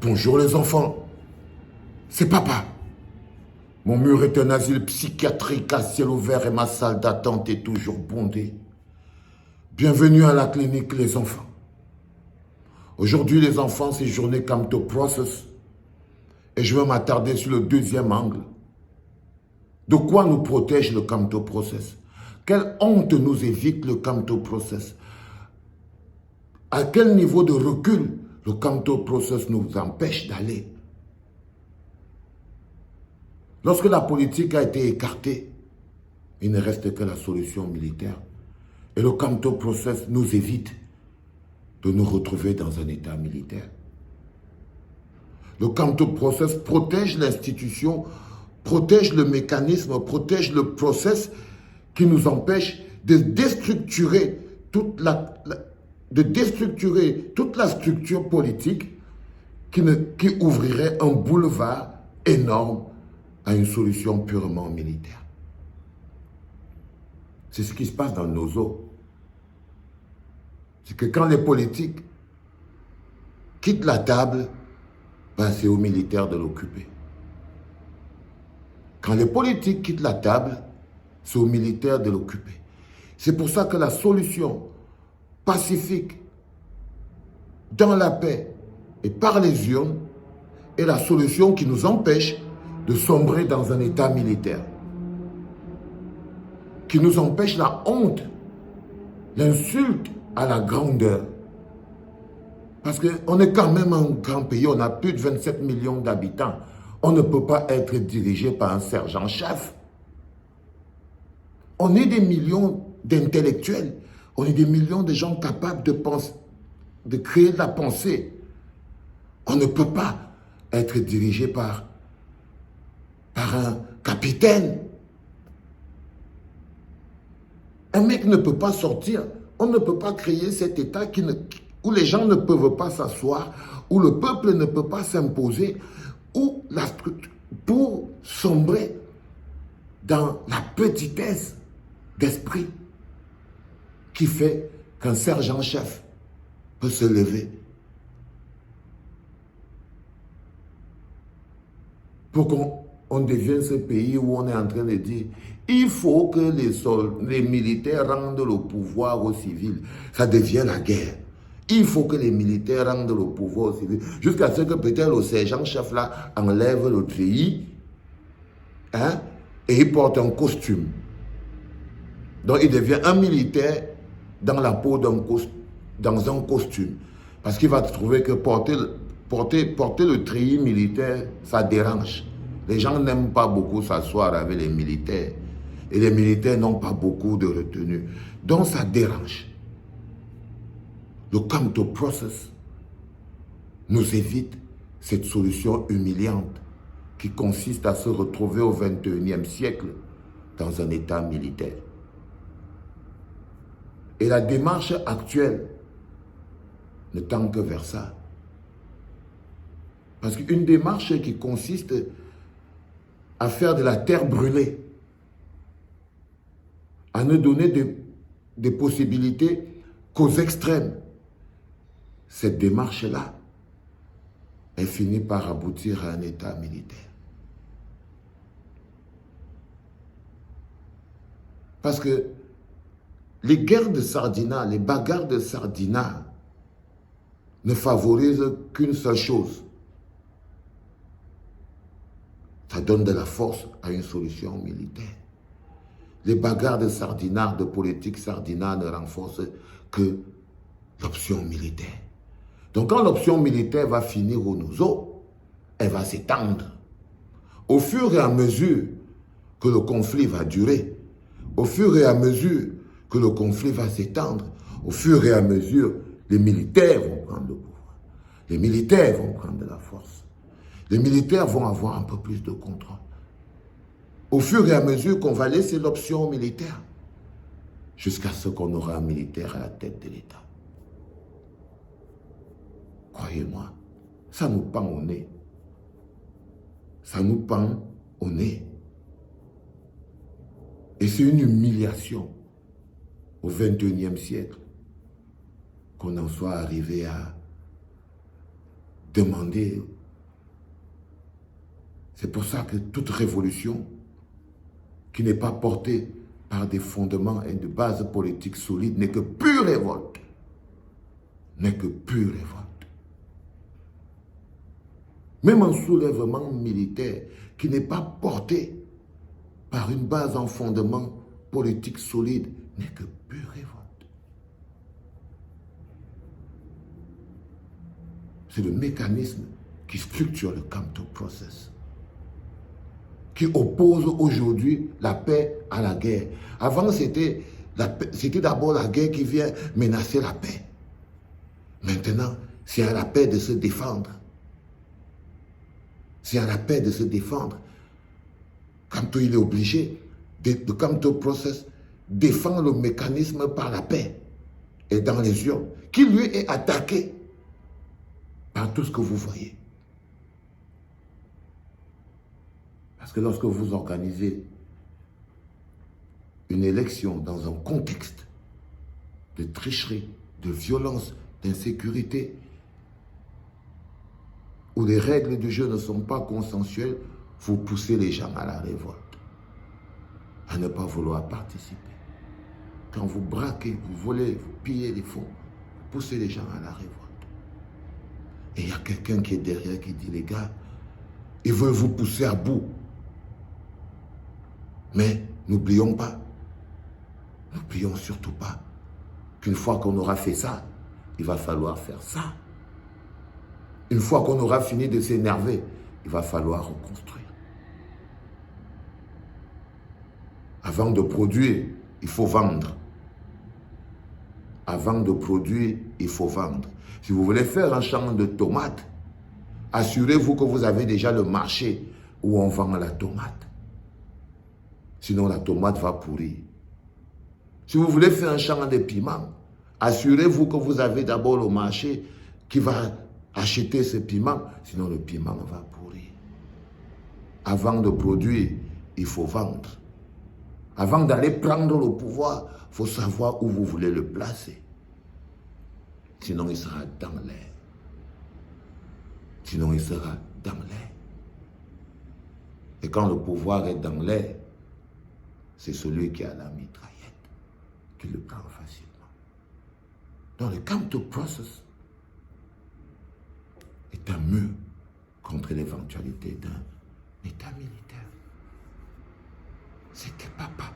Bonjour les enfants, c'est papa. Mon mur est un asile psychiatrique à ciel ouvert et ma salle d'attente est toujours bondée. Bienvenue à la clinique les enfants. Aujourd'hui les enfants, c'est journée Camto Process et je vais m'attarder sur le deuxième angle. De quoi nous protège le Camto Process? Quelle honte nous évite le Camto Process? À quel niveau de recul le Camto Process nous empêche d'aller? Lorsque la politique a été écartée, il ne reste que la solution militaire. Et le Camto Process nous évite de nous retrouver dans un état militaire. Le Camto Process protège l'institution, protège le mécanisme, protège le process qui nous empêche de déstructurer toute la structure politique qui ouvrirait un boulevard énorme à une solution purement militaire. C'est ce qui se passe dans nos eaux. C'est que quand les politiques quittent la table, ben c'est aux militaires de l'occuper. Quand les politiques quittent la table, c'est aux militaires de l'occuper. C'est pour ça que la solution pacifique, dans la paix et par les urnes, est la solution qui nous empêche de sombrer dans un état militaire, qui nous empêche la honte, l'insulte à la grandeur. Parce qu'on est quand même un grand pays, on a plus de 27 millions d'habitants. On ne peut pas être dirigé par un sergent-chef. On est des millions d'intellectuels, on est des millions de gens capables de penser, de créer de la pensée. On ne peut pas être dirigé par un capitaine. Un mec ne peut pas sortir. On ne peut pas créer cet état où les gens ne peuvent pas s'asseoir, où le peuple ne peut pas s'imposer, où la structure, pour sombrer dans la petitesse d'esprit qui fait qu'un sergent-chef peut se lever pour qu'on devienne ce pays où on est en train de dire il faut que les militaires rendent le pouvoir aux civils. Ça devient la guerre. Il faut que les militaires rendent le pouvoir aux civils. Jusqu'à ce que peut-être le sergent-chef là enlève le treillis et il porte un costume. Donc il devient un militaire dans la peau dans un costume. Parce qu'il va trouver que porter le treillis militaire, ça dérange. Les gens n'aiment pas beaucoup s'asseoir avec les militaires. Et les militaires n'ont pas beaucoup de retenue. Donc ça dérange. Le Camto Process nous évite cette solution humiliante qui consiste à se retrouver au XXIe siècle dans un état militaire. Et la démarche actuelle ne tend que vers ça. Parce qu'une démarche qui consiste à faire de la terre brûlée, à ne donner des possibilités qu'aux extrêmes, cette démarche-là, elle finit par aboutir à un état militaire. Parce que les guerres de Sardina, les bagarres de Sardina ne favorisent qu'une seule chose. Ça donne de la force à une solution militaire. Les bagarres de Sardina, de politique Sardina ne renforcent que l'option militaire. Donc quand l'option militaire va finir au Nouveau, elle va s'étendre. Au fur et à mesure que le conflit va durer, au fur et à mesure que le conflit va s'étendre, au fur et à mesure, les militaires vont prendre le pouvoir. Les militaires vont prendre de la force. Les militaires vont avoir un peu plus de contrôle. Au fur et à mesure qu'on va laisser l'option militaire, jusqu'à ce qu'on aura un militaire à la tête de l'État. Croyez-moi, ça nous pend au nez. Ça nous pend au nez. Et c'est une humiliation au XXIe siècle qu'on en soit arrivé demander. C'est pour ça que toute révolution qui n'est pas portée par des fondements et de bases politiques solides n'est que pure révolte. N'est que pure révolte. Même un soulèvement militaire qui n'est pas porté par une base en fondement politique solide n'est que pure révolte. C'est le mécanisme qui structure le Campto Process, qui oppose aujourd'hui la paix à la guerre. Avant, c'était d'abord la guerre qui vient menacer la paix. Maintenant, c'est à la paix de se défendre. C'est à la paix de se défendre. Campto, il est obligé, le Campto Process défend le mécanisme par la paix et dans les urnes, qui lui est attaqué par tout ce que vous voyez. Parce que lorsque vous organisez une élection dans un contexte de tricherie, de violence, d'insécurité, où les règles du jeu ne sont pas consensuelles, vous poussez les gens à la révolte, à ne pas vouloir participer. Quand vous braquez, vous volez, vous pillez les fonds, vous poussez les gens à la révolte. Et il y a quelqu'un qui est derrière qui dit, les gars, ils veulent vous pousser à bout. Mais n'oublions pas, n'oublions surtout pas qu'une fois qu'on aura fait ça, il va falloir faire ça. Une fois qu'on aura fini de s'énerver, il va falloir reconstruire. Avant de produire, il faut vendre. Avant de produire, il faut vendre. Si vous voulez faire un champ de tomates, assurez-vous que vous avez déjà le marché où on vend la tomate. Sinon, la tomate va pourrir. Si vous voulez faire un champ de piments, assurez-vous que vous avez d'abord le marché qui va acheter ce piment, sinon le piment va pourrir. Avant de produire, il faut vendre. Avant d'aller prendre le pouvoir, il faut savoir où vous voulez le placer. Sinon, il sera dans l'air. Sinon, il sera dans l'air. Et quand le pouvoir est dans l'air, c'est celui qui a la mitraillette qui le prend facilement. Donc, le Campto Process est un mur contre l'éventualité d'un État militaire. C'était papa.